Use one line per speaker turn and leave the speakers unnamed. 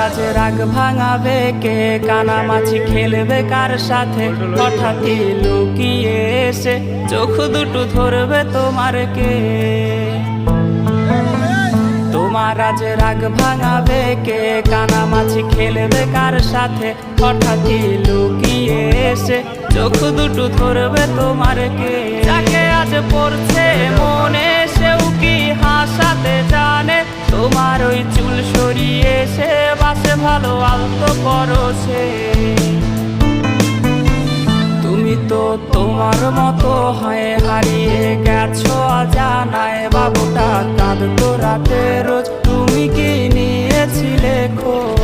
আজ রাগ ভাঙাবে কে, কানামাছি খেলবে কার সাথে, হঠাৎই লুকিয়ে এসে চোখ দুটো ধরবে তোমার কে। তোমার আজ রাগ ভাঙাবে কে, কানামাছি খেলবে কার সাথে, হঠাৎই লুকিয়ে এসে চোখ দুটো ধরবে তোমার কে। যাকে আজ পড়ছে মনে সেও কি হাসাতে জানে, তোমার ওই চুল সরিয়ে সে বাসে ভালো আলতো পরশে। তুমি তো তোমার মতো হয়ে হারিয়ে গেছো অজানায়, বাবুটা কাঁদতো রাতে রোজ, তুমি কি নিয়েছিলে খোঁজ?